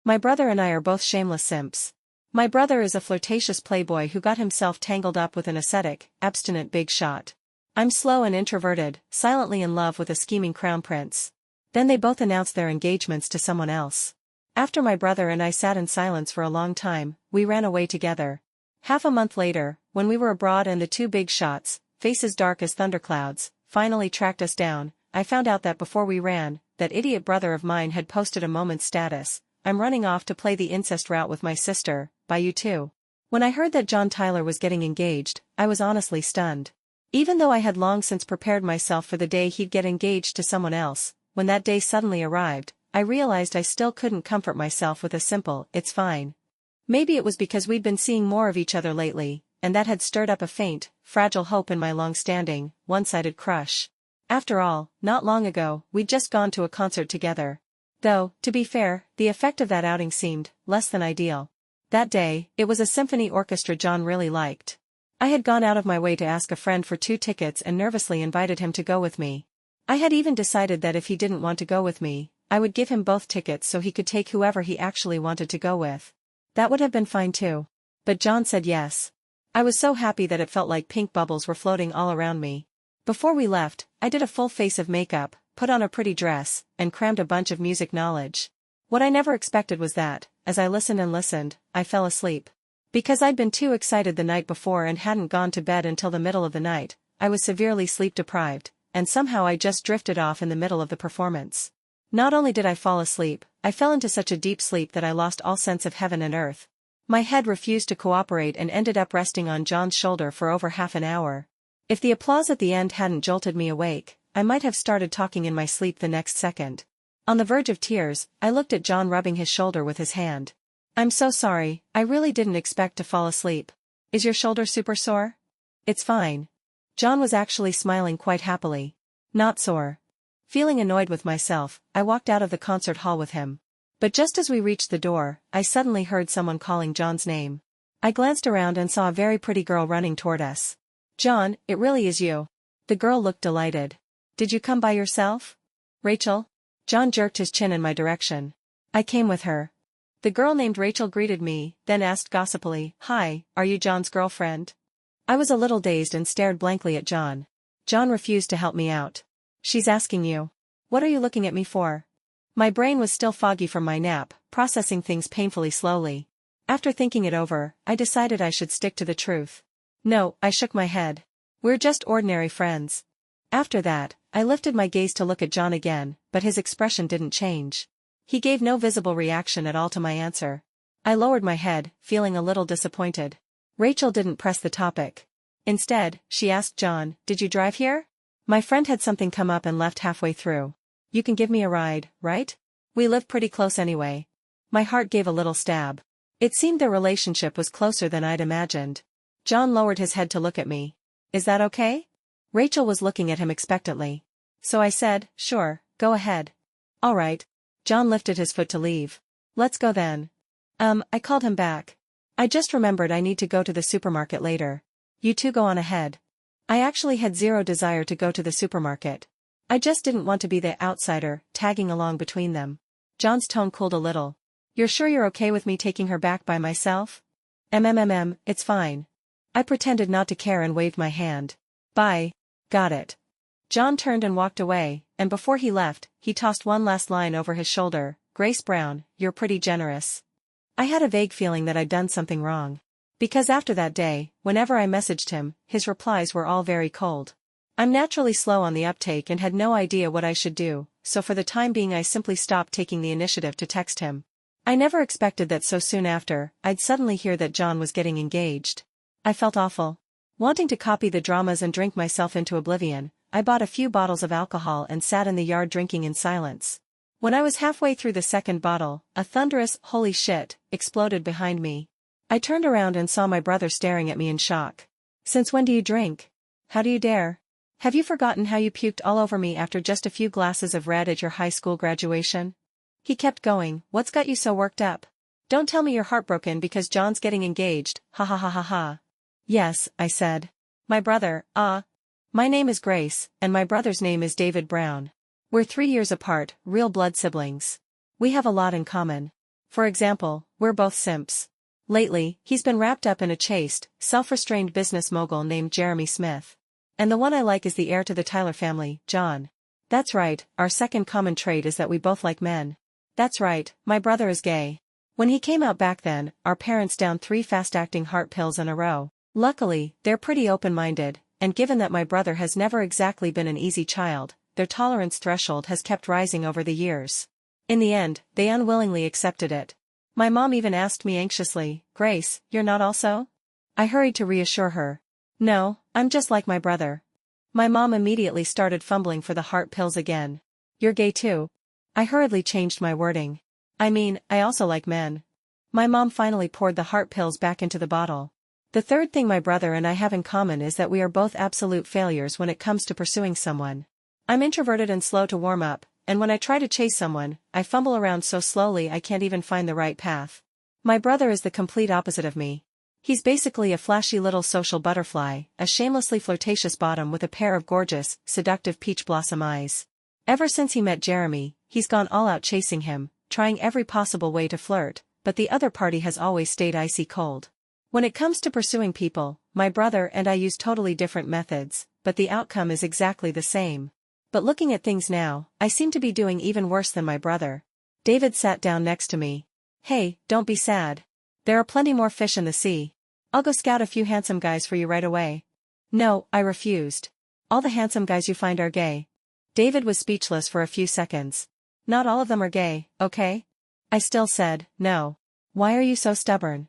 My brother and I are both shameless simps. My brother is a flirtatious playboy who got himself tangled up with an ascetic, abstinent big shot. I'm slow and introverted, silently in love with a scheming crown prince. Then they both announced their engagements to someone else. After my brother and I sat in silence for a long time, we ran away together. Half a month later, when we were abroad and the two big shots, faces dark as thunderclouds, finally tracked us down, I found out that before we ran, that idiot brother of mine had posted a moment's status: "I'm running off to play the incest route with my sister, bye you too." When I heard that John Tyler was getting engaged, I was honestly stunned. Even though I had long since prepared myself for the day he'd get engaged to someone else, when that day suddenly arrived, I realized I still couldn't comfort myself with a simple, "It's fine." Maybe it was because we'd been seeing more of each other lately, and that had stirred up a faint, fragile hope in my long-standing, one-sided crush. After all, not long ago, we'd just gone to a concert together. Though, to be fair, the effect of that outing seemed less than ideal. That day, it was a symphony orchestra John really liked. I had gone out of my way to ask a friend for 2 tickets and nervously invited him to go with me. I had even decided that if he didn't want to go with me, I would give him both tickets so he could take whoever he actually wanted to go with. That would have been fine too. But John said yes. I was so happy that it felt like pink bubbles were floating all around me. Before we left, I did a full face of makeup, put on a pretty dress, and crammed a bunch of music knowledge. What I never expected was that, as I listened and listened, I fell asleep. Because I'd been too excited the night before and hadn't gone to bed until the middle of the night, I was severely sleep-deprived, and somehow I just drifted off in the middle of the performance. Not only did I fall asleep, I fell into such a deep sleep that I lost all sense of heaven and earth. My head refused to cooperate and ended up resting on John's shoulder for over half an hour. If the applause at the end hadn't jolted me awake, I might have started talking in my sleep the next second. On the verge of tears, I looked at John rubbing his shoulder with his hand. "I'm so sorry, I really didn't expect to fall asleep. Is your shoulder super sore?" "It's fine." John was actually smiling quite happily. "Not sore." Feeling annoyed with myself, I walked out of the concert hall with him. But just as we reached the door, I suddenly heard someone calling John's name. I glanced around and saw a very pretty girl running toward us. "John, it really is you." The girl looked delighted. "Did you come by yourself?" "Rachel?" John jerked his chin in my direction. "I came with her." The girl named Rachel greeted me, then asked gossipily, "Hi, are you John's girlfriend?" I was a little dazed and stared blankly at John. John refused to help me out. "She's asking you. What are you looking at me for?" My brain was still foggy from my nap, processing things painfully slowly. After thinking it over, I decided I should stick to the truth. "No," I shook my head. "We're just ordinary friends." After that, I lifted my gaze to look at John again, but his expression didn't change. He gave no visible reaction at all to my answer. I lowered my head, feeling a little disappointed. Rachel didn't press the topic. Instead, she asked John, "Did you drive here?" My friend had something come up and left halfway through. "You can give me a ride, right? We live pretty close anyway." My heart gave a little stab. It seemed their relationship was closer than I'd imagined. John lowered his head to look at me. "Is that okay?" Rachel was looking at him expectantly. So I said, "Sure, go ahead." "All right." John lifted his foot to leave. "Let's go then." I called him back. "I just remembered I need to go to the supermarket later. You two go on ahead." I actually had zero desire to go to the supermarket. I just didn't want to be the outsider, tagging along between them. John's tone cooled a little. "You're sure you're okay with me taking her back by myself?" It's fine." I pretended not to care and waved my hand. "Bye." "Got it." John turned and walked away, and before he left, he tossed one last line over his shoulder, "Grace Brown, you're pretty generous." I had a vague feeling that I'd done something wrong. Because after that day, whenever I messaged him, his replies were all very cold. I'm naturally slow on the uptake and had no idea what I should do, so for the time being I simply stopped taking the initiative to text him. I never expected that so soon after, I'd suddenly hear that John was getting engaged. I felt awful. Wanting to copy the dramas and drink myself into oblivion, I bought a few bottles of alcohol and sat in the yard drinking in silence. When I was halfway through the second bottle, a thunderous, "Holy shit," exploded behind me. I turned around and saw my brother staring at me in shock. "Since when do you drink? How do you dare? Have you forgotten how you puked all over me after just a few glasses of red at your high school graduation?" He kept going, "What's got you so worked up? Don't tell me you're heartbroken because John's getting engaged, ha ha ha ha ha." "Yes," I said. "My brother, my name is Grace, and my brother's name is David Brown. We're 3 years apart, real blood siblings. We have a lot in common. For example, we're both simps. Lately, he's been wrapped up in a chaste, self-restrained business mogul named Jeremy Smith. And the one I like is the heir to the Tyler family, John. That's right, our second common trait is that we both like men. That's right, my brother is gay. When he came out back then, our parents downed 3 fast-acting heart pills in a row. Luckily, they're pretty open-minded, and given that my brother has never exactly been an easy child, their tolerance threshold has kept rising over the years. In the end, they unwillingly accepted it. My mom even asked me anxiously, "Grace, you're not also?" I hurried to reassure her. "No, I'm just like my brother." My mom immediately started fumbling for the heart pills again. "You're gay too." I hurriedly changed my wording. "I mean, I also like men." My mom finally poured the heart pills back into the bottle. The third thing my brother and I have in common is that we are both absolute failures when it comes to pursuing someone. I'm introverted and slow to warm up, and when I try to chase someone, I fumble around so slowly I can't even find the right path. My brother is the complete opposite of me. He's basically a flashy little social butterfly, a shamelessly flirtatious bottom with a pair of gorgeous, seductive peach blossom eyes. Ever since he met Jeremy, he's gone all out chasing him, trying every possible way to flirt, but the other party has always stayed icy cold. When it comes to pursuing people, my brother and I use totally different methods, but the outcome is exactly the same. But looking at things now, I seem to be doing even worse than my brother. David sat down next to me. "Hey, don't be sad. There are plenty more fish in the sea. I'll go scout a few handsome guys for you right away." "No," I refused. "All the handsome guys you find are gay." David was speechless for a few seconds. "Not all of them are gay, okay?" I still said, "No." "Why are you so stubborn?"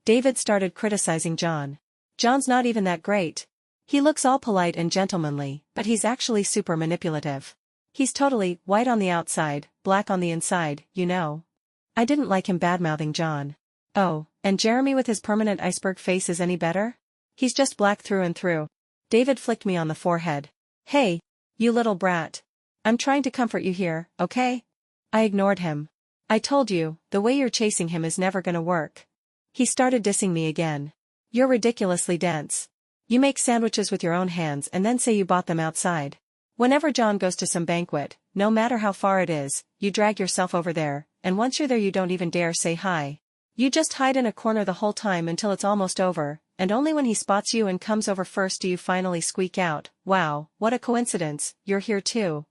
David started criticizing John. "John's not even that great. He looks all polite and gentlemanly, but he's actually super manipulative. He's totally white on the outside, black on the inside, you know." I didn't like him badmouthing John. "Oh, and Jeremy with his permanent iceberg face is any better? He's just black through and through." David flicked me on the forehead. "Hey, you little brat. I'm trying to comfort you here, okay?" I ignored him. "I told you, the way you're chasing him is never gonna work." He started dissing me again. "You're ridiculously dense. You make sandwiches with your own hands and then say you bought them outside. Whenever John goes to some banquet, no matter how far it is, you drag yourself over there, and once you're there you don't even dare say hi. You just hide in a corner the whole time until it's almost over, and only when he spots you and comes over first do you finally squeak out, 'Wow, what a coincidence, you're here too.'"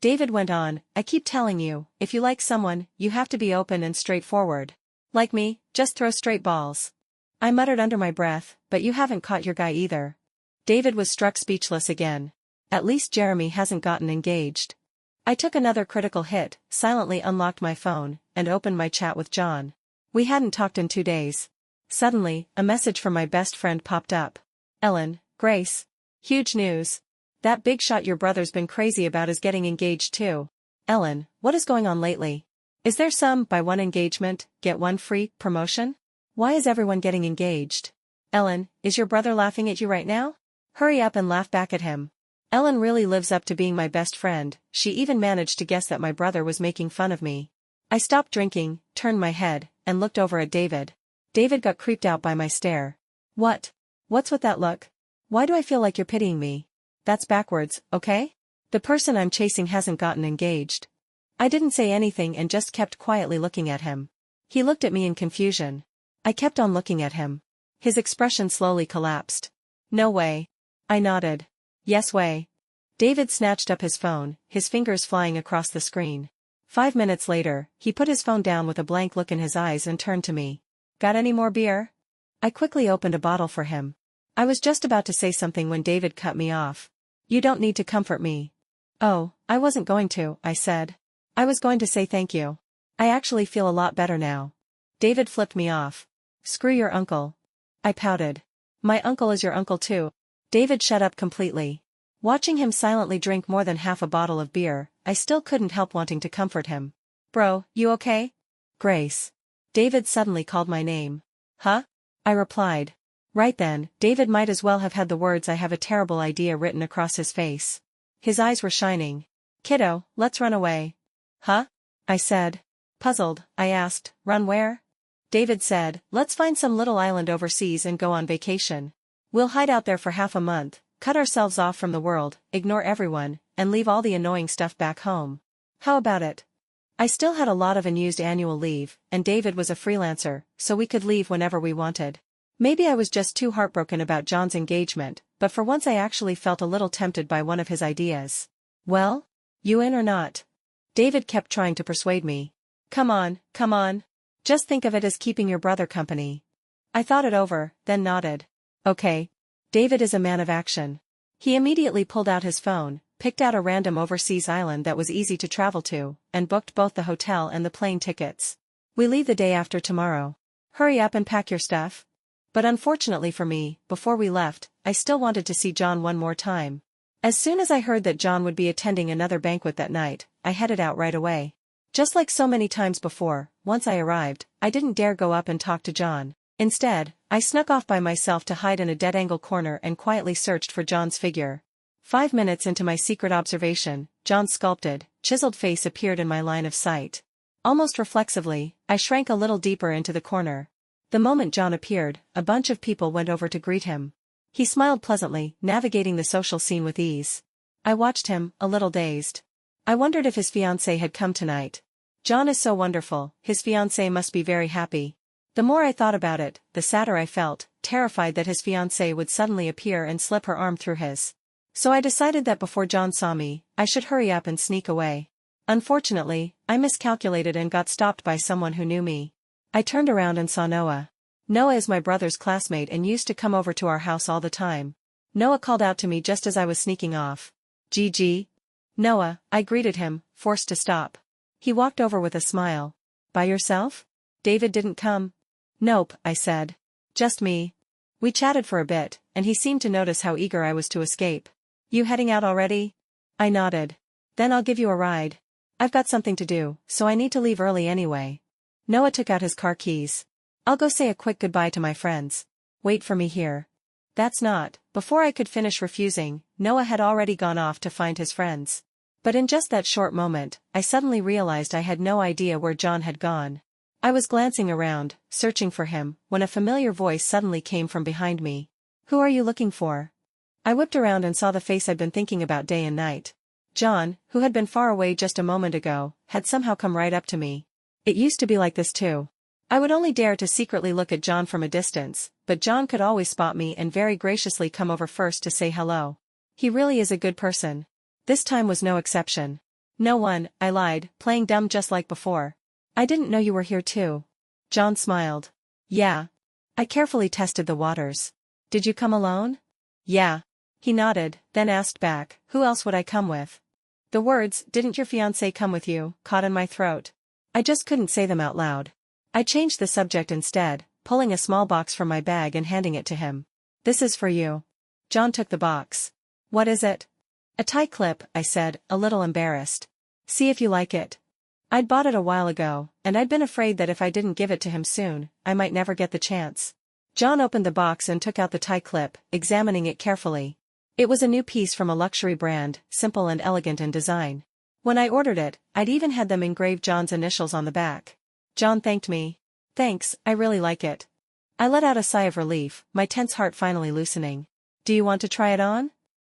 David went on, "I keep telling you, if you like someone, you have to be open and straightforward. Like me, just throw straight balls." I muttered under my breath, "But you haven't caught your guy either." David was struck speechless again. "At least Jeremy hasn't gotten engaged." I took another critical hit, silently unlocked my phone, and opened my chat with John. We hadn't talked in 2 days. Suddenly, a message from my best friend popped up. "Ellen, Grace. Huge news. That big shot your brother's been crazy about is getting engaged too." "Ellen, what is going on lately? Is there some buy one engagement, get one free promotion? Why is everyone getting engaged?" "Ellen, is your brother laughing at you right now? Hurry up and laugh back at him." Ellen really lives up to being my best friend. She even managed to guess that my brother was making fun of me. I stopped drinking, turned my head, and looked over at David. David got creeped out by my stare. "What? What's with that look? Why do I feel like you're pitying me? That's backwards, okay? The person I'm chasing hasn't gotten engaged." I didn't say anything and just kept quietly looking at him. He looked at me in confusion. I kept on looking at him. His expression slowly collapsed. "No way." I nodded. "Yes way." David snatched up his phone, his fingers flying across the screen. 5 minutes later, he put his phone down with a blank look in his eyes and turned to me. "Got any more beer?" I quickly opened a bottle for him. I was just about to say something when David cut me off. "You don't need to comfort me." "Oh, I wasn't going to," I said. "I was going to say thank you. I actually feel a lot better now." David flipped me off. "Screw your uncle." I pouted. "My uncle is your uncle too." David shut up completely. Watching him silently drink more than half a bottle of beer, I still couldn't help wanting to comfort him. "Bro, you okay?" "Grace." David suddenly called my name. "Huh?" I replied. Right then, David might as well have had the words "I have a terrible idea" written across his face. His eyes were shining. "Kiddo, let's run away." "Huh?" I said. Puzzled, I asked, "Run where?" David said, "Let's find some little island overseas and go on vacation. We'll hide out there for half a month, cut ourselves off from the world, ignore everyone, and leave all the annoying stuff back home. How about it?" I still had a lot of unused annual leave, and David was a freelancer, so we could leave whenever we wanted. Maybe I was just too heartbroken about John's engagement, but for once I actually felt a little tempted by one of his ideas. Well? You in or not? David kept trying to persuade me. Come on, come on. Just think of it as keeping your brother company. I thought it over, then nodded. Okay. David is a man of action. He immediately pulled out his phone, picked out a random overseas island that was easy to travel to, and booked both the hotel and the plane tickets. We leave the day after tomorrow. Hurry up and pack your stuff. But unfortunately for me, before we left, I still wanted to see John one more time. As soon as I heard that John would be attending another banquet that night, I headed out right away. Just like so many times before, once I arrived, I didn't dare go up and talk to John. Instead, I snuck off by myself to hide in a dead-angle corner and quietly searched for John's figure. 5 minutes into my secret observation, John's sculpted, chiseled face appeared in my line of sight. Almost reflexively, I shrank a little deeper into the corner. The moment John appeared, a bunch of people went over to greet him. He smiled pleasantly, navigating the social scene with ease. I watched him, a little dazed. I wondered if his fiancée had come tonight. John is so wonderful, his fiancée must be very happy. The more I thought about it, the sadder I felt, terrified that his fiancée would suddenly appear and slip her arm through his. So I decided that before John saw me, I should hurry up and sneak away. Unfortunately, I miscalculated and got stopped by someone who knew me. I turned around and saw Noah. Noah is my brother's classmate and used to come over to our house all the time. Noah called out to me just as I was sneaking off. "Gigi?" "Noah," I greeted him, forced to stop. He walked over with a smile. "By yourself? David didn't come?" "Nope," I said. "Just me." We chatted for a bit, and he seemed to notice how eager I was to escape. "You heading out already?" I nodded. "Then I'll give you a ride. I've got something to do, so I need to leave early anyway." Noah took out his car keys. "I'll go say a quick goodbye to my friends. Wait for me here." That's not. Before I could finish refusing, Noah had already gone off to find his friends. But in just that short moment, I suddenly realized I had no idea where John had gone. I was glancing around, searching for him, when a familiar voice suddenly came from behind me. "Who are you looking for?" I whipped around and saw the face I'd been thinking about day and night. John, who had been far away just a moment ago, had somehow come right up to me. It used to be like this too. I would only dare to secretly look at John from a distance, but John could always spot me and very graciously come over first to say hello. He really is a good person. This time was no exception. "No one," I lied, playing dumb just like before. "I didn't know you were here too." John smiled. "Yeah." I carefully tested the waters. "Did you come alone?" "Yeah." He nodded, then asked back, "Who else would I come with?" The words, "Didn't your fiancé come with you?" caught in my throat. I just couldn't say them out loud. I changed the subject instead, pulling a small box from my bag and handing it to him. "This is for you." John took the box. "What is it?" "A tie clip," I said, a little embarrassed. "See if you like it." I'd bought it a while ago, and I'd been afraid that if I didn't give it to him soon, I might never get the chance. John opened the box and took out the tie clip, examining it carefully. It was a new piece from a luxury brand, simple and elegant in design. When I ordered it, I'd even had them engrave John's initials on the back. John thanked me. "Thanks, I really like it." I let out a sigh of relief, my tense heart finally loosening. "Do you want to try it on?"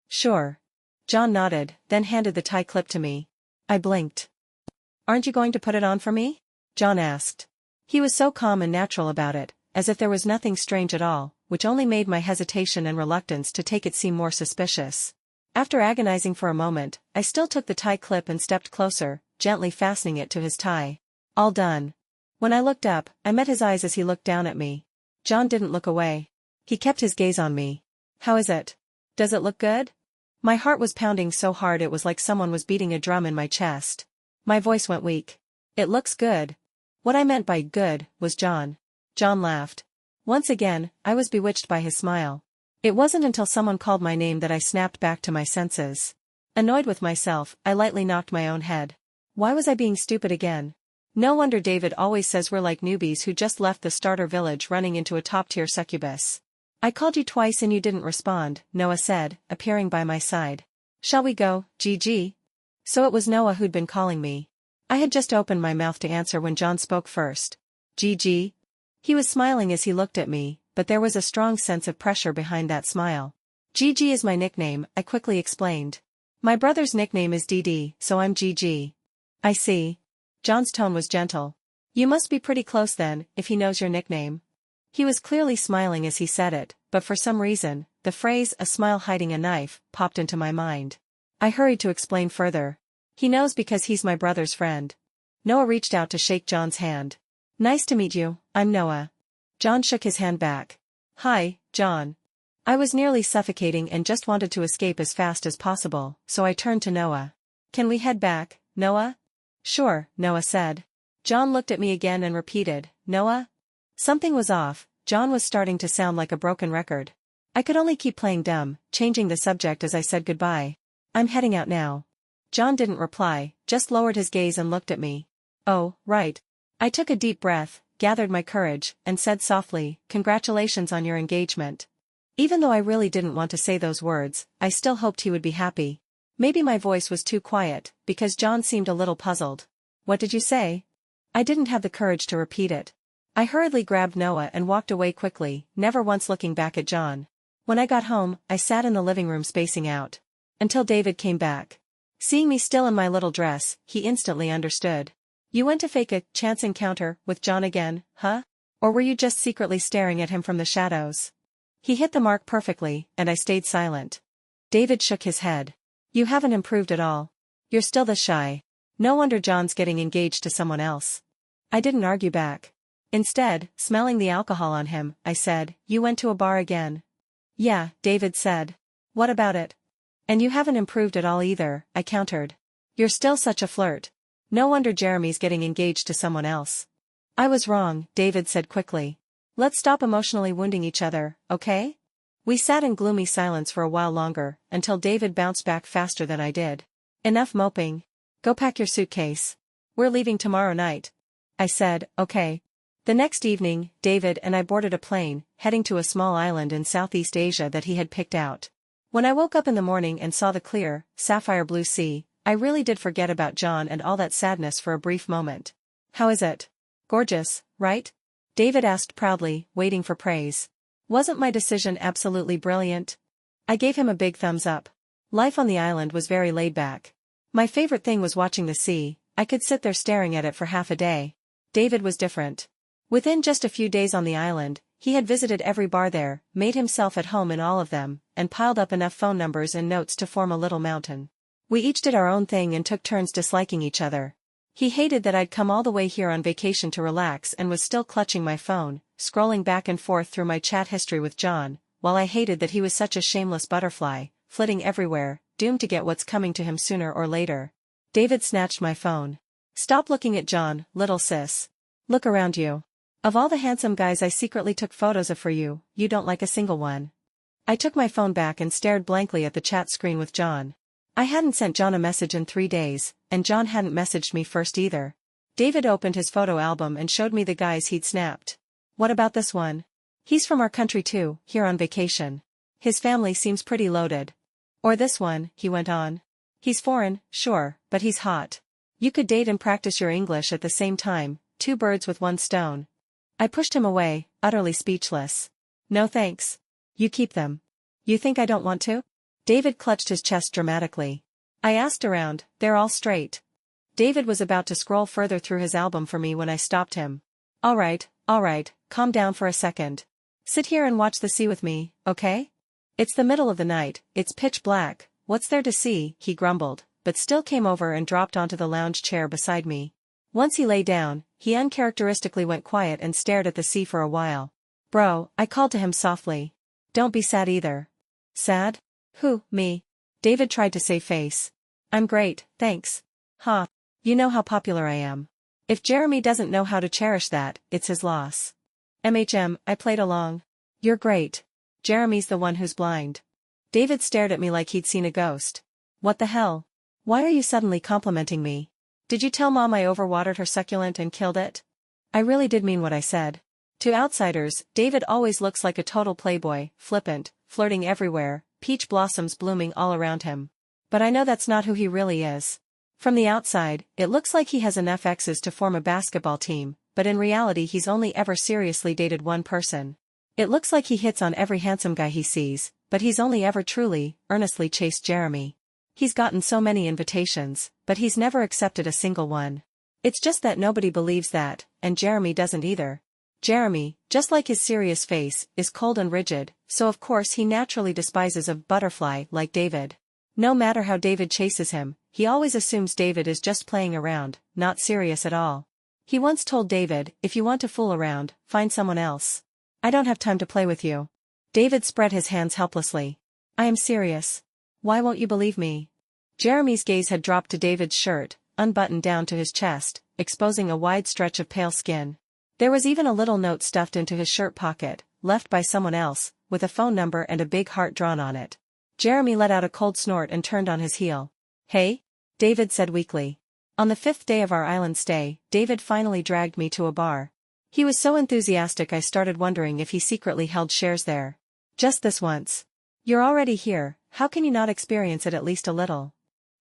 "Sure." John nodded, then handed the tie clip to me. I blinked. "Aren't you going to put it on for me?" John asked. He was so calm and natural about it, as if there was nothing strange at all, which only made my hesitation and reluctance to take it seem more suspicious. After agonizing for a moment, I still took the tie clip and stepped closer, gently fastening it to his tie. All done. When I looked up, I met his eyes as he looked down at me. John didn't look away. He kept his gaze on me. "How is it? Does it look good?" My heart was pounding so hard it was like someone was beating a drum in my chest. My voice went weak. "It looks good." What I meant by good was John. John laughed. Once again, I was bewitched by his smile. It wasn't until someone called my name that I snapped back to my senses. Annoyed with myself, I lightly knocked my own head. Why was I being stupid again? No wonder David always says we're like newbies who just left the starter village running into a top-tier succubus. "I called you twice and you didn't respond," Noah said, appearing by my side. "Shall we go, Gigi?" So it was Noah who'd been calling me. I had just opened my mouth to answer when John spoke first. "Gigi?" He was smiling as he looked at me, but there was a strong sense of pressure behind that smile. "Gigi is my nickname," I quickly explained. "My brother's nickname is Didi, so I'm Gigi." "I see." John's tone was gentle. You must be pretty close then, if he knows your nickname. He was clearly smiling as he said it, but for some reason, the phrase "a smile hiding a knife" popped into my mind. I hurried to explain further. He knows because he's my brother's friend. Noah reached out to shake John's hand. Nice to meet you, I'm Noah. John shook his hand back. Hi, John. I was nearly suffocating and just wanted to escape as fast as possible, so I turned to Noah. Can we head back, Noah? Sure, Noah said. John looked at me again and repeated, Noah? Something was off. John was starting to sound like a broken record. I could only keep playing dumb, changing the subject as I said goodbye. I'm heading out now. John didn't reply, just lowered his gaze and looked at me. Oh, right. I took a deep breath, gathered my courage, and said softly, Congratulations on your engagement. Even though I really didn't want to say those words, I still hoped he would be happy. Maybe my voice was too quiet, because John seemed a little puzzled. What did you say? I didn't have the courage to repeat it. I hurriedly grabbed Noah and walked away quickly, never once looking back at John. When I got home, I sat in the living room spacing out. Until David came back. Seeing me still in my little dress, he instantly understood. You went to fake a chance encounter with John again, huh? Or were you just secretly staring at him from the shadows? He hit the mark perfectly, and I stayed silent. David shook his head. You haven't improved at all. You're still this shy. No wonder John's getting engaged to someone else. I didn't argue back. Instead, smelling the alcohol on him, I said, You went to a bar again? Yeah, David said. What about it? And you haven't improved at all either, I countered. You're still such a flirt. No wonder Jeremy's getting engaged to someone else. I was wrong, David said quickly. Let's stop emotionally wounding each other, okay? We sat in gloomy silence for a while longer, until David bounced back faster than I did. Enough moping. Go pack your suitcase. We're leaving tomorrow night. I said, okay. The next evening, David and I boarded a plane, heading to a small island in Southeast Asia that he had picked out. When I woke up in the morning and saw the clear, sapphire blue sea, I really did forget about John and all that sadness for a brief moment. How is it? Gorgeous, right? David asked proudly, waiting for praise. Wasn't my decision absolutely brilliant? I gave him a big thumbs up. Life on the island was very laid back. My favorite thing was watching the sea. I could sit there staring at it for half a day. David was different. Within just a few days on the island, he had visited every bar there, made himself at home in all of them, and piled up enough phone numbers and notes to form a little mountain. We each did our own thing and took turns disliking each other. He hated that I'd come all the way here on vacation to relax and was still clutching my phone, scrolling back and forth through my chat history with John, while I hated that he was such a shameless butterfly, flitting everywhere, doomed to get what's coming to him sooner or later. David snatched my phone. Stop looking at John, little sis. Look around you. Of all the handsome guys I secretly took photos of for you, you don't like a single one. I took my phone back and stared blankly at the chat screen with John. I hadn't sent John a message in 3 days, and John hadn't messaged me first either. David opened his photo album and showed me the guys he'd snapped. What about this one? He's from our country too, here on vacation. His family seems pretty loaded. Or this one, he went on. He's foreign, sure, but he's hot. You could date and practice your English at the same time, 2 birds with 1 stone. I pushed him away, utterly speechless. No thanks. You keep them. You think I don't want to? David clutched his chest dramatically. I asked around, they're all straight. David was about to scroll further through his album for me when I stopped him. All right, calm down for a second. Sit here and watch the sea with me, okay? It's the middle of the night, it's pitch black, what's there to see, he grumbled, but still came over and dropped onto the lounge chair beside me. Once he lay down, he uncharacteristically went quiet and stared at the sea for a while. Bro, I called to him softly. Don't be sad either. Sad? Who, me? David tried to save face. I'm great, thanks. Huh. You know how popular I am. If Jeremy doesn't know how to cherish that, it's his loss. I played along. You're great. Jeremy's the one who's blind. David stared at me like he'd seen a ghost. What the hell? Why are you suddenly complimenting me? Did you tell Mom I overwatered her succulent and killed it? I really did mean what I said. To outsiders, David always looks like a total playboy, flippant, flirting everywhere, peach blossoms blooming all around him. But I know that's not who he really is. From the outside, it looks like he has enough exes to form a basketball team, but in reality he's only ever seriously dated one person. It looks like he hits on every handsome guy he sees, but he's only ever truly, earnestly chased Jeremy. He's gotten so many invitations, but he's never accepted a single one. It's just that nobody believes that, and Jeremy doesn't either. Jeremy, just like his serious face, is cold and rigid, so of course he naturally despises a butterfly like David. No matter how David chases him, he always assumes David is just playing around, not serious at all. He once told David, "If you want to fool around, find someone else. I don't have time to play with you." David spread his hands helplessly. "I am serious. Why won't you believe me?" Jeremy's gaze had dropped to David's shirt, unbuttoned down to his chest, exposing a wide stretch of pale skin. There was even a little note stuffed into his shirt pocket, left by someone else, with a phone number and a big heart drawn on it. Jeremy let out a cold snort and turned on his heel. "Hey?" David said weakly. On the 5th day of our island stay, David finally dragged me to a bar. He was so enthusiastic I started wondering if he secretly held shares there. "Just this once. You're already here, how can you not experience it at least a little?"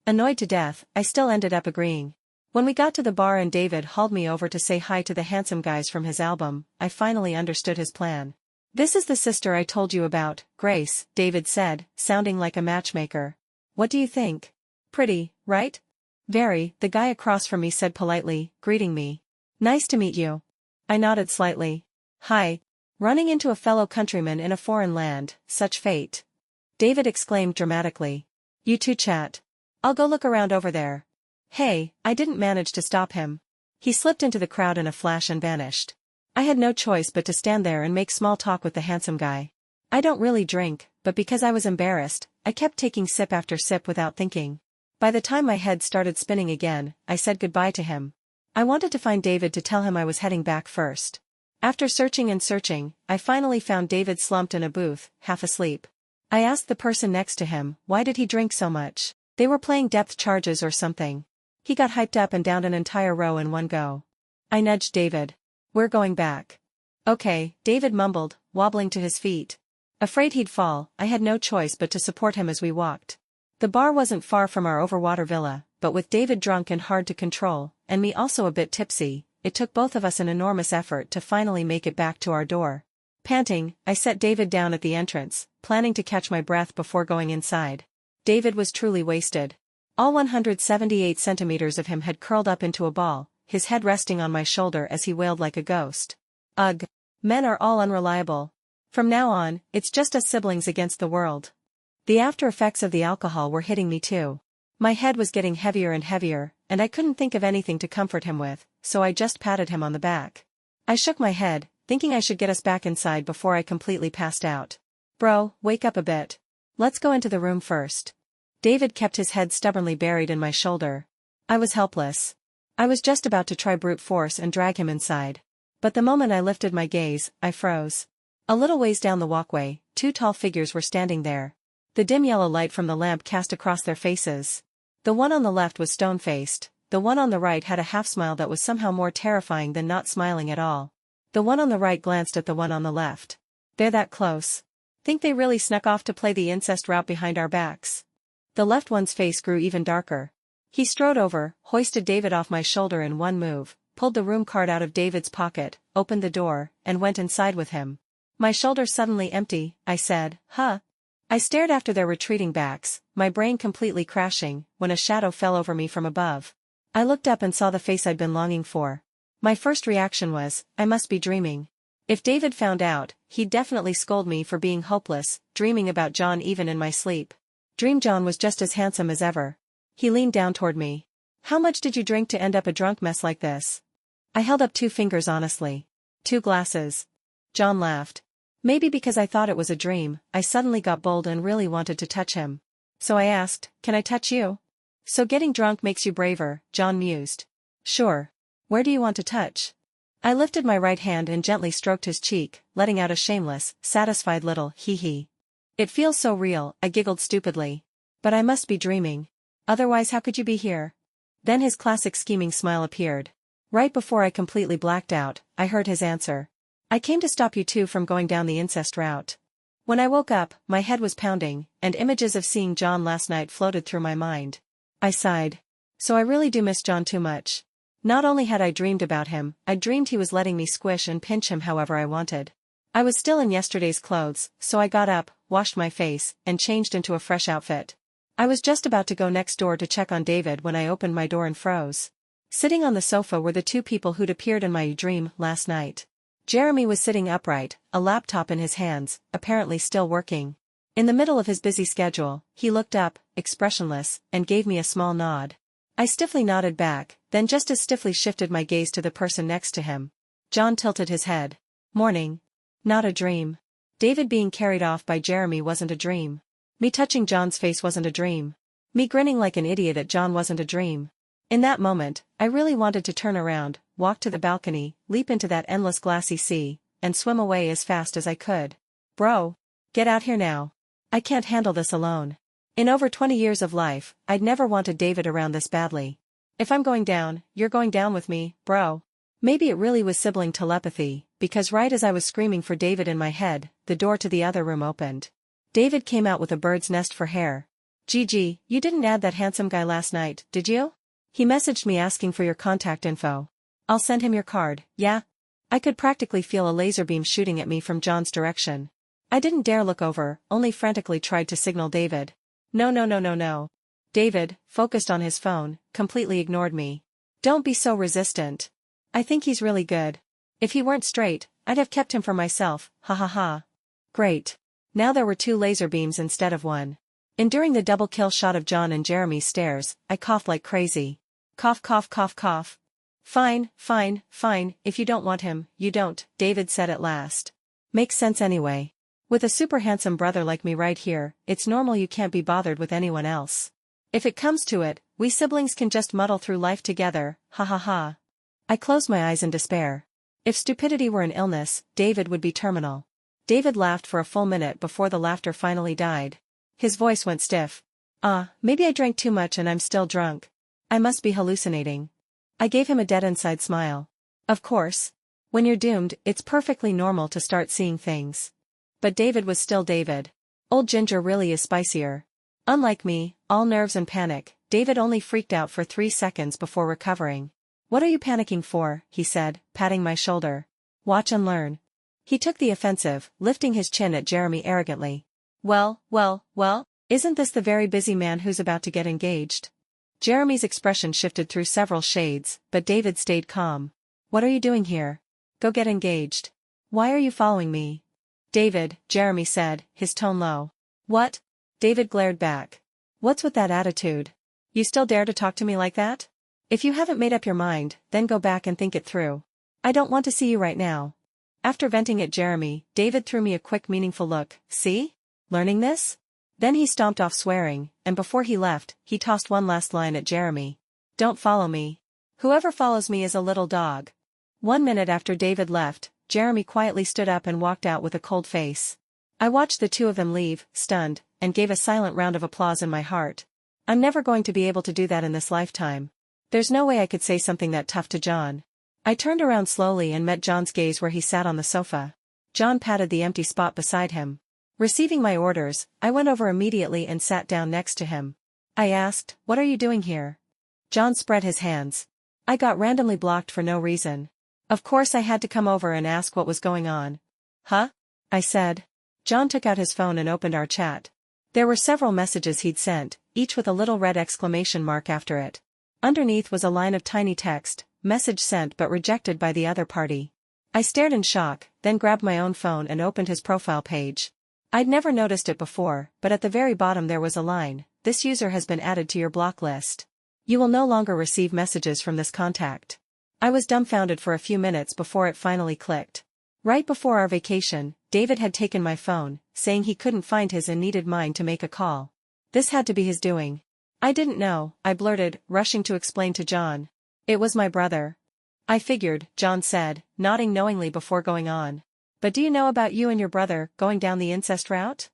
Annoyed to death, I still ended up agreeing. When we got to the bar and David hauled me over to say hi to the handsome guys from his album, I finally understood his plan. "This is the sister I told you about, Grace," David said, sounding like a matchmaker. "What do you think? Pretty, right?" "Very," the guy across from me said politely, greeting me. "Nice to meet you." I nodded slightly. "Hi." Running into a fellow countryman in a foreign land, such fate. David exclaimed dramatically. "You two chat. I'll go look around over there." "Hey," I didn't manage to stop him. He slipped into the crowd in a flash and vanished. I had no choice but to stand there and make small talk with the handsome guy. I don't really drink, but because I was embarrassed, I kept taking sip after sip without thinking. By the time my head started spinning again, I said goodbye to him. I wanted to find David to tell him I was heading back first. After searching and searching, I finally found David slumped in a booth, half asleep. I asked the person next to him, why did he drink so much? They were playing depth charges or something. He got hyped up and downed an entire row in one go. I nudged David. "We're going back." "Okay," David mumbled, wobbling to his feet. Afraid he'd fall, I had no choice but to support him as we walked. The bar wasn't far from our overwater villa, but with David drunk and hard to control, and me also a bit tipsy, it took both of us an enormous effort to finally make it back to our door. Panting, I set David down at the entrance, planning to catch my breath before going inside. David was truly wasted. All 178 centimeters of him had curled up into a ball, his head resting on my shoulder as he wailed like a ghost. Ugh. Men are all unreliable. From now on, it's just us siblings against the world. The after effects of the alcohol were hitting me too. My head was getting heavier and heavier, and I couldn't think of anything to comfort him with, so I just patted him on the back. I shook my head, thinking I should get us back inside before I completely passed out. "Bro, wake up a bit. Let's go into the room first." David kept his head stubbornly buried in my shoulder. I was helpless. I was just about to try brute force and drag him inside. But the moment I lifted my gaze, I froze. A little ways down the walkway, two tall figures were standing there. The dim yellow light from the lamp cast across their faces. The one on the left was stone-faced, the one on the right had a half-smile that was somehow more terrifying than not smiling at all. The one on the right glanced at the one on the left. "They're that close. Think they really snuck off to play the incest route behind our backs?" The left one's face grew even darker. He strode over, hoisted David off my shoulder in one move, pulled the room card out of David's pocket, opened the door, and went inside with him. "My shoulder's suddenly empty," I said. "Huh?" I stared after their retreating backs, my brain completely crashing, when a shadow fell over me from above. I looked up and saw the face I'd been longing for. My first reaction was, I must be dreaming. If David found out, he'd definitely scold me for being hopeless, dreaming about John even in my sleep. Dream John was just as handsome as ever. He leaned down toward me. "How much did you drink to end up a drunk mess like this?" I held up 2 fingers honestly. 2 glasses. John laughed. Maybe because I thought it was a dream, I suddenly got bold and really wanted to touch him. So I asked, "Can I touch you?" "So getting drunk makes you braver," John mused. "Sure. Where do you want to touch?" I lifted my right hand and gently stroked his cheek, letting out a shameless, satisfied little hee-hee. "It feels so real," I giggled stupidly. "But I must be dreaming. Otherwise how could you be here?" Then his classic scheming smile appeared. Right before I completely blacked out, I heard his answer. "I came to stop you two from going down the incest route." When I woke up, my head was pounding, and images of seeing John last night floated through my mind. I sighed. So I really do miss John too much. Not only had I dreamed about him, I dreamed he was letting me squish and pinch him however I wanted. I was still in yesterday's clothes, so I got up, washed my face, and changed into a fresh outfit. I was just about to go next door to check on David when I opened my door and froze. Sitting on the sofa were the two people who'd appeared in my dream last night. Jeremy was sitting upright, a laptop in his hands, apparently still working. In the middle of his busy schedule, he looked up, expressionless, and gave me a small nod. I stiffly nodded back, then just as stiffly shifted my gaze to the person next to him. John tilted his head. Morning. Not a dream. David being carried off by Jeremy wasn't a dream. Me touching John's face wasn't a dream. Me grinning like an idiot at John wasn't a dream. In that moment, I really wanted to turn around, walk to the balcony, leap into that endless glassy sea, and swim away as fast as I could. Bro. Get out here now. I can't handle this alone. In over 20 years of life, I'd never wanted David around this badly. If I'm going down, you're going down with me, bro. Maybe it really was sibling telepathy, because right as I was screaming for David in my head, the door to the other room opened. David came out with a bird's nest for hair. Gigi, you didn't add that handsome guy last night, did you? He messaged me asking for your contact info. I'll send him your card, yeah? I could practically feel a laser beam shooting at me from John's direction. I didn't dare look over, only frantically tried to signal David. No. David, focused on his phone, completely ignored me. Don't be so resistant. I think he's really good. If he weren't straight, I'd have kept him for myself, ha ha ha. Great. Now there were 2 laser beams instead of 1. Enduring the double kill shot of John and Jeremy's stares, I coughed like crazy. Cough. Fine, if you don't want him, you don't, David said at last. Makes sense anyway. With a super handsome brother like me right here, it's normal you can't be bothered with anyone else. If it comes to it, we siblings can just muddle through life together, ha ha ha. I closed my eyes in despair. If stupidity were an illness, David would be terminal. David laughed for a full minute before the laughter finally died. His voice went stiff. Maybe I drank too much and I'm still drunk. I must be hallucinating. I gave him a dead inside smile. Of course. When you're doomed, it's perfectly normal to start seeing things. But David was still David. Old Ginger really is spicier. Unlike me, all nerves and panic, David only freaked out for 3 seconds before recovering. What are you panicking for, he said, patting my shoulder. Watch and learn. He took the offensive, lifting his chin at Jeremy arrogantly. Well, isn't this the very busy man who's about to get engaged? Jeremy's expression shifted through several shades, but David stayed calm. What are you doing here? Go get engaged. Why are you following me? David, Jeremy said, his tone low. What? David glared back. What's with that attitude? You still dare to talk to me like that? If you haven't made up your mind, then go back and think it through. I don't want to see you right now. After venting at Jeremy, David threw me a quick meaningful look. See? Learning this? Then he stomped off swearing, and before he left, he tossed one last line at Jeremy. Don't follow me. Whoever follows me is a little dog. 1 minute after David left, Jeremy quietly stood up and walked out with a cold face. I watched the two of them leave, stunned, and gave a silent round of applause in my heart. I'm never going to be able to do that in this lifetime. There's no way I could say something that tough to John. I turned around slowly and met John's gaze where he sat on the sofa. John patted the empty spot beside him. Receiving my orders, I went over immediately and sat down next to him. I asked, "What are you doing here?" John spread his hands. I got randomly blocked for no reason. Of course I had to come over and ask what was going on. Huh? I said. John took out his phone and opened our chat. There were several messages he'd sent, each with a little red exclamation mark after it. Underneath was a line of tiny text, message sent but rejected by the other party. I stared in shock, then grabbed my own phone and opened his profile page. I'd never noticed it before, but at the very bottom there was a line, "This user has been added to your block list. You will no longer receive messages from this contact." I was dumbfounded for a few minutes before it finally clicked. Right before our vacation, David had taken my phone, saying he couldn't find his and needed mine to make a call. This had to be his doing. I didn't know, I blurted, rushing to explain to John. It was my brother. I figured, John said, nodding knowingly before going on. But do you know about you and your brother going down the incest route?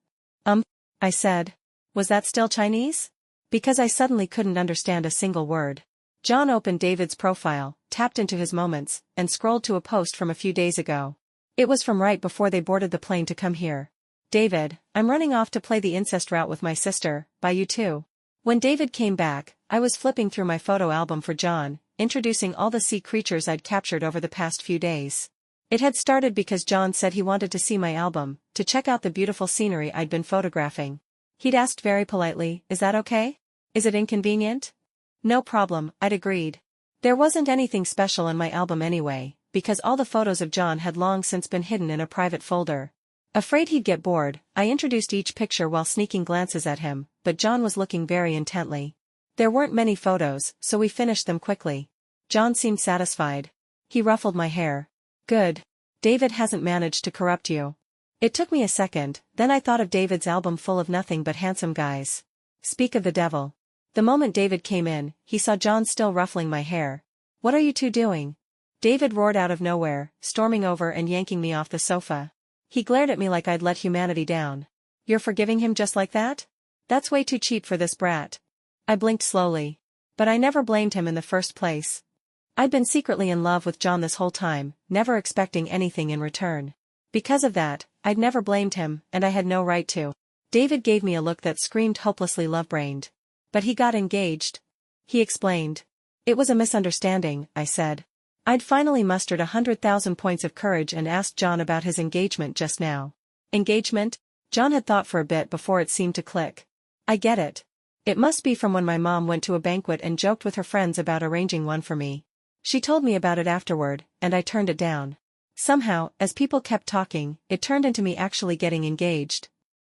I said. Was that still Chinese? Because I suddenly couldn't understand a single word. John opened David's profile, tapped into his moments, and scrolled to a post from a few days ago. It was from right before they boarded the plane to come here. David, I'm running off to play the incest route with my sister, bye you too. When David came back, I was flipping through my photo album for John, introducing all the sea creatures I'd captured over the past few days. It had started because John said he wanted to see my album, to check out the beautiful scenery I'd been photographing. He'd asked very politely, "Is that okay? Is it inconvenient?" "No problem," I'd agreed. There wasn't anything special in my album anyway, because all the photos of John had long since been hidden in a private folder. Afraid he'd get bored, I introduced each picture while sneaking glances at him, but John was looking very intently. There weren't many photos, so we finished them quickly. John seemed satisfied. He ruffled my hair. Good. David hasn't managed to corrupt you. It took me a second, then I thought of David's album full of nothing but handsome guys. Speak of the devil. The moment David came in, he saw John still ruffling my hair. What are you two doing? David roared out of nowhere, storming over and yanking me off the sofa. He glared at me like I'd let humanity down. You're forgiving him just like that? That's way too cheap for this brat. I blinked slowly. But I never blamed him in the first place. I'd been secretly in love with John this whole time, never expecting anything in return. Because of that, I'd never blamed him, and I had no right to. David gave me a look that screamed hopelessly love-brained. But he got engaged. He explained. It was a misunderstanding, I said. I'd finally mustered 100,000 points of courage and asked John about his engagement just now. Engagement? John had thought for a bit before it seemed to click. I get it. It must be from when my mom went to a banquet and joked with her friends about arranging one for me. She told me about it afterward, and I turned it down. Somehow, as people kept talking, it turned into me actually getting engaged.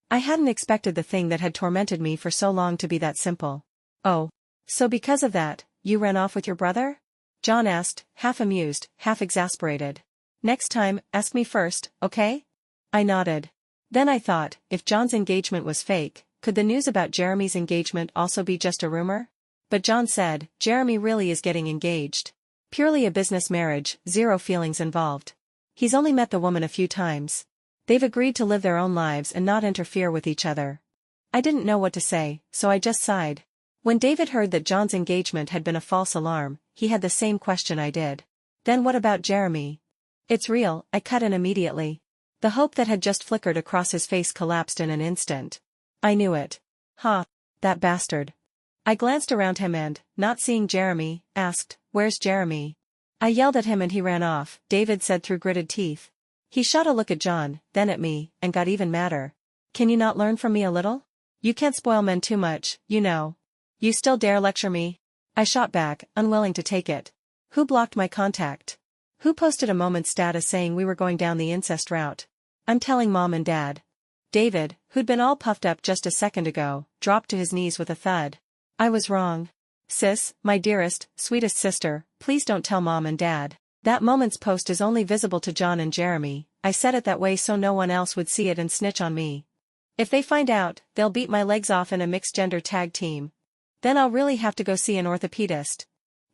I hadn't expected the thing that had tormented me for so long to be that simple. Oh. So because of that, you ran off with your brother? John asked, half amused, half exasperated. Next time, ask me first, okay? I nodded. Then I thought, if John's engagement was fake, could the news about Jeremy's engagement also be just a rumor? But John said, Jeremy really is getting engaged. Purely a business marriage, zero feelings involved. He's only met the woman a few times. They've agreed to live their own lives and not interfere with each other. I didn't know what to say, so I just sighed. When David heard that John's engagement had been a false alarm, he had the same question I did. Then what about Jeremy? It's real, I cut in immediately. The hope that had just flickered across his face collapsed in an instant. I knew it. Ha! That bastard. I glanced around him and, not seeing Jeremy, asked, Where's Jeremy? I yelled at him and he ran off, David said through gritted teeth. He shot a look at John, then at me, and got even madder. Can you not learn from me a little? You can't spoil men too much, you know. You still dare lecture me? I shot back, unwilling to take it. Who blocked my contact? Who posted a moment's status saying we were going down the incest route? I'm telling Mom and Dad. David, who'd been all puffed up just a second ago, dropped to his knees with a thud. I was wrong. Sis, my dearest, sweetest sister, please don't tell Mom and Dad. That moment's post is only visible to John and Jeremy. I said it that way so no one else would see it and snitch on me. If they find out, they'll beat my legs off in a mixed-gender tag team. Then I'll really have to go see an orthopedist.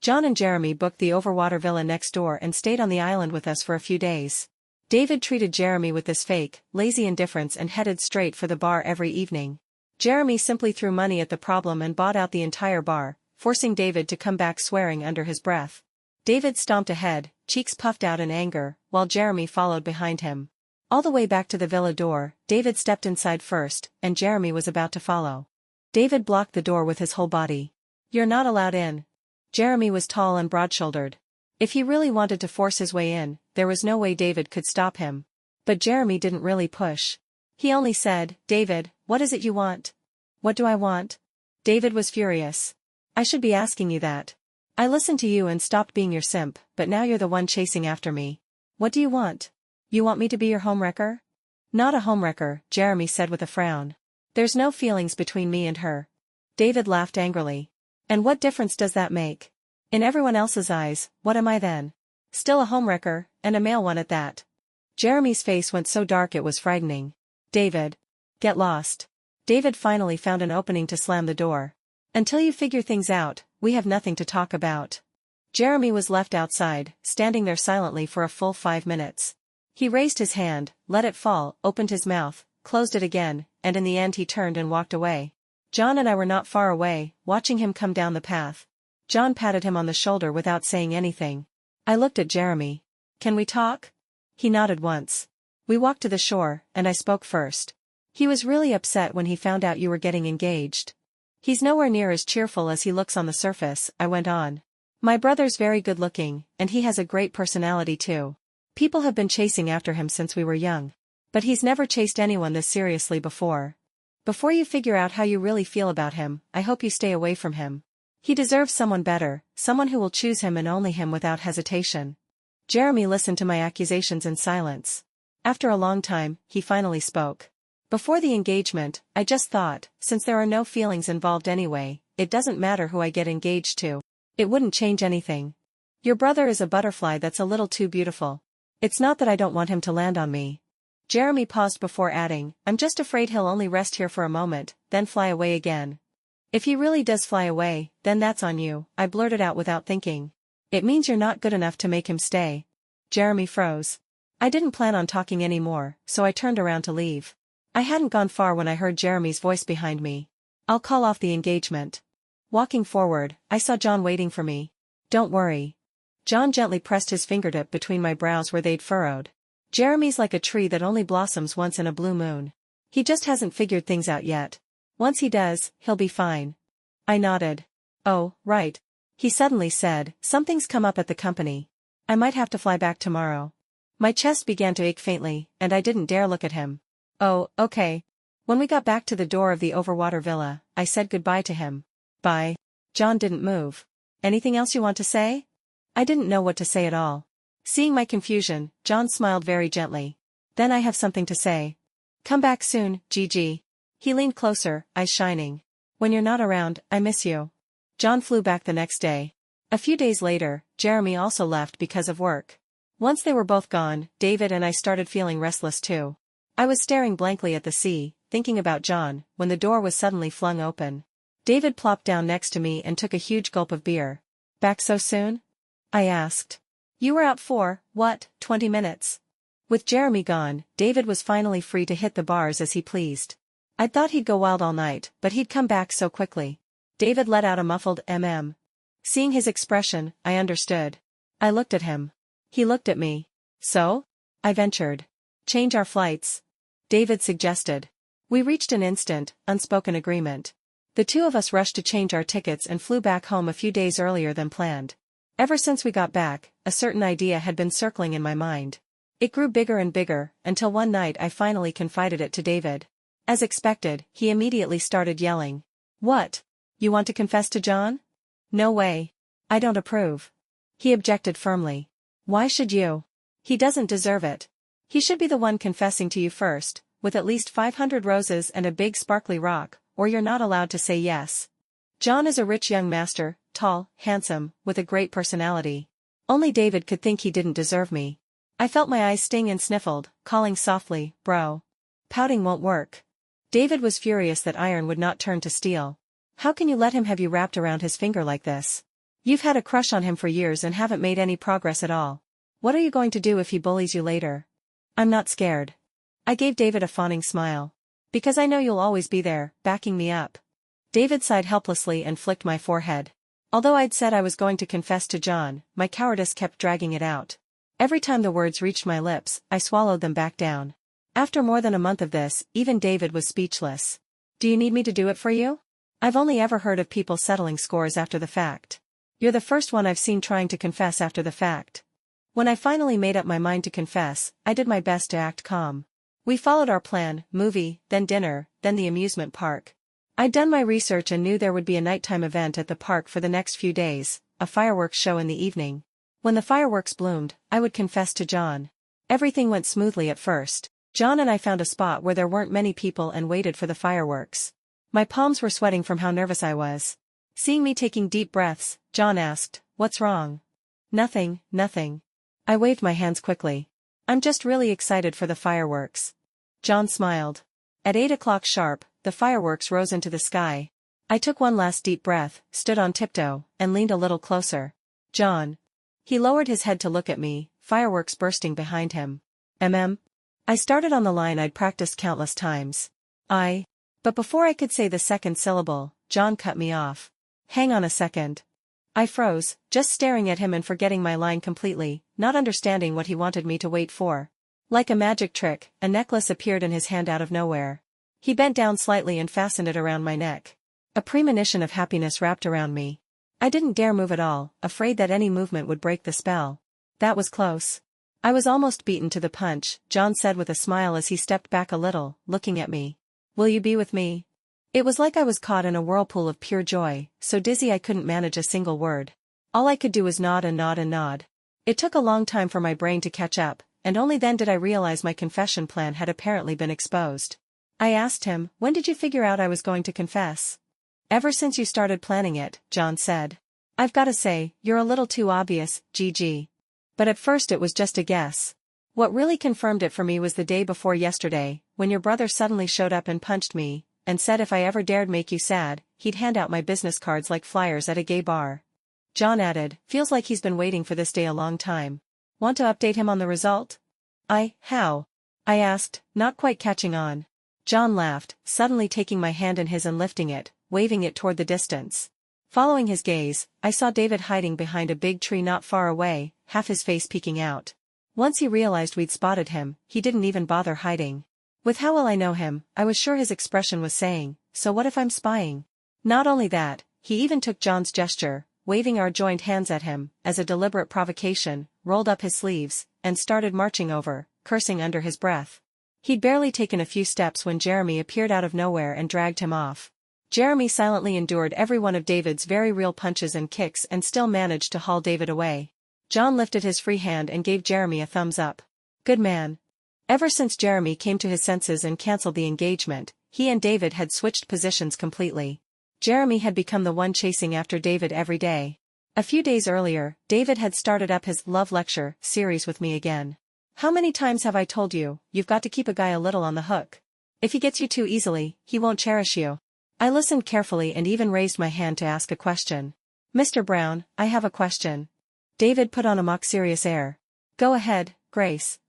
John and Jeremy booked the overwater villa next door and stayed on the island with us for a few days. David treated Jeremy with this fake, lazy indifference and headed straight for the bar every evening. Jeremy simply threw money at the problem and bought out the entire bar, forcing David to come back swearing under his breath. David stomped ahead, cheeks puffed out in anger, while Jeremy followed behind him. All the way back to the villa door, David stepped inside first, and Jeremy was about to follow. David blocked the door with his whole body. You're not allowed in. Jeremy was tall and broad-shouldered. If he really wanted to force his way in, there was no way David could stop him. But Jeremy didn't really push. He only said, David, what is it you want? What do I want? David was furious. I should be asking you that. I listened to you and stopped being your simp, but now you're the one chasing after me. What do you want? You want me to be your homewrecker? Not a homewrecker, Jeremy said with a frown. There's no feelings between me and her. David laughed angrily. And what difference does that make? In everyone else's eyes, what am I then? Still a homewrecker, and a male one at that. Jeremy's face went so dark it was frightening. David. Get lost. David finally found an opening to slam the door. Until you figure things out, we have nothing to talk about. Jeremy was left outside, standing there silently for a full 5 minutes. He raised his hand, let it fall, opened his mouth, closed it again, and in the end he turned and walked away. John and I were not far away, watching him come down the path. John patted him on the shoulder without saying anything. I looked at Jeremy. Can we talk? He nodded once. We walked to the shore, and I spoke first. He was really upset when he found out you were getting engaged. He's nowhere near as cheerful as he looks on the surface, I went on. My brother's very good looking, and he has a great personality too. People have been chasing after him since we were young. But he's never chased anyone this seriously before. Before you figure out how you really feel about him, I hope you stay away from him. He deserves someone better, someone who will choose him and only him without hesitation. Jeremy listened to my accusations in silence. After a long time, he finally spoke. Before the engagement, I just thought, since there are no feelings involved anyway, it doesn't matter who I get engaged to. It wouldn't change anything. Your brother is a butterfly that's a little too beautiful. It's not that I don't want him to land on me. Jeremy paused before adding, I'm just afraid he'll only rest here for a moment, then fly away again. If he really does fly away, then that's on you, I blurted out without thinking. It means you're not good enough to make him stay. Jeremy froze. I didn't plan on talking anymore, so I turned around to leave. I hadn't gone far when I heard Jeremy's voice behind me. I'll call off the engagement. Walking forward, I saw John waiting for me. Don't worry. John gently pressed his fingertip between my brows where they'd furrowed. Jeremy's like a tree that only blossoms once in a blue moon. He just hasn't figured things out yet. Once he does, he'll be fine. I nodded. Oh, right. He suddenly said, something's come up at the company. I might have to fly back tomorrow. My chest began to ache faintly, and I didn't dare look at him. Oh, okay. When we got back to the door of the overwater villa, I said goodbye to him. Bye. John didn't move. Anything else you want to say? I didn't know what to say at all. Seeing my confusion, John smiled very gently. Then I have something to say. Come back soon, Gigi. He leaned closer, eyes shining. When you're not around, I miss you. John flew back the next day. A few days later, Jeremy also left because of work. Once they were both gone, David and I started feeling restless too. I was staring blankly at the sea, thinking about John, when the door was suddenly flung open. David plopped down next to me and took a huge gulp of beer. Back so soon? I asked. You were out for, 20 minutes? With Jeremy gone, David was finally free to hit the bars as he pleased. I'd thought he'd go wild all night, but he'd come back so quickly. David let out a muffled mm. Seeing his expression, I understood. I looked at him. He looked at me. So? I ventured. Change our flights. David suggested. We reached an instant, unspoken agreement. The two of us rushed to change our tickets and flew back home a few days earlier than planned. Ever since we got back, a certain idea had been circling in my mind. It grew bigger and bigger, until one night I finally confided it to David. As expected, he immediately started yelling. What? You want to confess to John? No way. I don't approve. He objected firmly. Why should you? He doesn't deserve it. He should be the one confessing to you first, with at least 500 roses and a big sparkly rock, or you're not allowed to say yes. John is a rich young master, tall, handsome, with a great personality. Only David could think he didn't deserve me. I felt my eyes sting and sniffled, calling softly, bro. Pouting won't work. David was furious that iron would not turn to steel. How can you let him have you wrapped around his finger like this? You've had a crush on him for years and haven't made any progress at all. What are you going to do if he bullies you later? I'm not scared. I gave David a fawning smile. Because I know you'll always be there, backing me up. David sighed helplessly and flicked my forehead. Although I'd said I was going to confess to John, my cowardice kept dragging it out. Every time the words reached my lips, I swallowed them back down. After more than a month of this, even David was speechless. Do you need me to do it for you? I've only ever heard of people settling scores after the fact. You're the first one I've seen trying to confess after the fact. When I finally made up my mind to confess, I did my best to act calm. We followed our plan, movie, then dinner, then the amusement park. I'd done my research and knew there would be a nighttime event at the park for the next few days, a fireworks show in the evening. When the fireworks bloomed, I would confess to John. Everything went smoothly at first. John and I found a spot where there weren't many people and waited for the fireworks. My palms were sweating from how nervous I was. Seeing me taking deep breaths, John asked, "What's wrong?" "Nothing, nothing." I waved my hands quickly. "I'm just really excited for the fireworks." John smiled. At 8 o'clock sharp, the fireworks rose into the sky. I took one last deep breath, stood on tiptoe, and leaned a little closer. John. He lowered his head to look at me, fireworks bursting behind him. I started on the line I'd practiced countless times. But before I could say the second syllable, John cut me off. Hang on a second. I froze, just staring at him and forgetting my line completely, not understanding what he wanted me to wait for. Like a magic trick, a necklace appeared in his hand out of nowhere. He bent down slightly and fastened it around my neck. A premonition of happiness wrapped around me. I didn't dare move at all, afraid that any movement would break the spell. That was close. I was almost beaten to the punch, John said with a smile as he stepped back a little, looking at me. Will you be with me? It was like I was caught in a whirlpool of pure joy, so dizzy I couldn't manage a single word. All I could do was nod and nod and nod. It took a long time for my brain to catch up, and only then did I realize my confession plan had apparently been exposed. I asked him, "When did you figure out I was going to confess?" "Ever since you started planning it," John said. "I've gotta say, you're a little too obvious, GG. But at first it was just a guess. What really confirmed it for me was the day before yesterday, when your brother suddenly showed up and punched me, and said if I ever dared make you sad, he'd hand out my business cards like flyers at a gay bar." John added, "Feels like he's been waiting for this day a long time. Want to update him on the result?" How? I asked, not quite catching on. John laughed, suddenly taking my hand in his and lifting it, waving it toward the distance. Following his gaze, I saw David hiding behind a big tree not far away, half his face peeking out. Once he realized we'd spotted him, he didn't even bother hiding. With how well I know him, I was sure his expression was saying, "So what if I'm spying?" Not only that, he even took John's gesture, waving our joined hands at him, as a deliberate provocation, rolled up his sleeves, and started marching over, cursing under his breath. He'd barely taken a few steps when Jeremy appeared out of nowhere and dragged him off. Jeremy silently endured every one of David's very real punches and kicks and still managed to haul David away. John lifted his free hand and gave Jeremy a thumbs up. Good man. Ever since Jeremy came to his senses and cancelled the engagement, he and David had switched positions completely. Jeremy had become the one chasing after David every day. A few days earlier, David had started up his love lecture series with me again. "How many times have I told you, you've got to keep a guy a little on the hook. If he gets you too easily, he won't cherish you." I listened carefully and even raised my hand to ask a question. "Mr. Brown, I have a question." David put on a mock serious air. "Go ahead, Grace."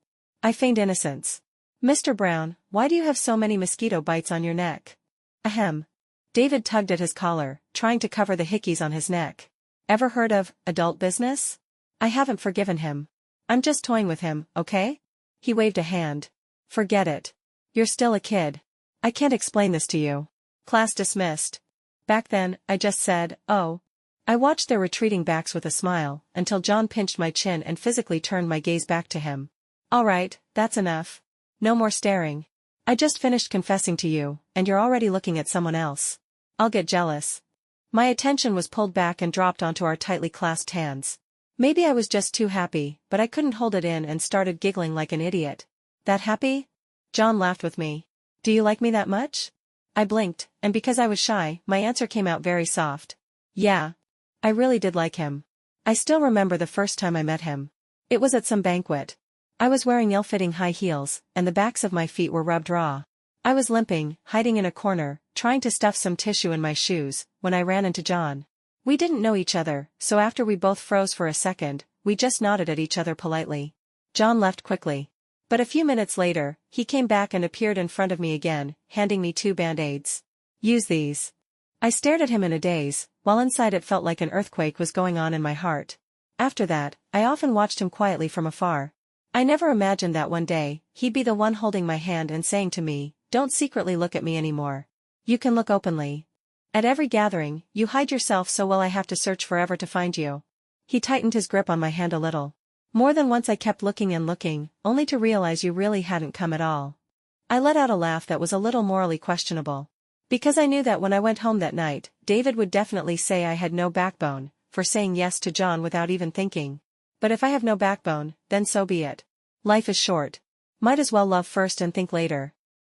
I feigned innocence. "Mr. Brown, why do you have so many mosquito bites on your neck?" Ahem. David tugged at his collar, trying to cover the hickeys on his neck. "Ever heard of adult business?" I haven't forgiven him. "I'm just toying with him, okay?" He waved a hand. "Forget it. You're still a kid. I can't explain this to you." Class dismissed. Back then, I just said, "Oh." I watched their retreating backs with a smile, until John pinched my chin and physically turned my gaze back to him. "All right, that's enough. No more staring. I just finished confessing to you, and you're already looking at someone else. I'll get jealous." My attention was pulled back and dropped onto our tightly clasped hands. Maybe I was just too happy, but I couldn't hold it in and started giggling like an idiot. "That happy?" John laughed with me. "Do you like me that much?" I blinked, and because I was shy, my answer came out very soft. "Yeah. I really did like him. I still remember the first time I met him. It was at some banquet. I was wearing ill-fitting high heels, and the backs of my feet were rubbed raw. I was limping, hiding in a corner, trying to stuff some tissue in my shoes, when I ran into John. We didn't know each other, so after we both froze for a second, we just nodded at each other politely. John left quickly. But a few minutes later, he came back and appeared in front of me again, handing me 2 Band-Aids. "Use these." I stared at him in a daze, while inside it felt like an earthquake was going on in my heart. After that, I often watched him quietly from afar. I never imagined that one day, he'd be the one holding my hand and saying to me, "Don't secretly look at me anymore. You can look openly. At every gathering, you hide yourself so well I have to search forever to find you." He tightened his grip on my hand a little. "More than once I kept looking and looking, only to realize you really hadn't come at all." I let out a laugh that was a little morally questionable. Because I knew that when I went home that night, David would definitely say I had no backbone, for saying yes to John without even thinking. But if I have no backbone, then so be it. Life is short. Might as well love first and think later.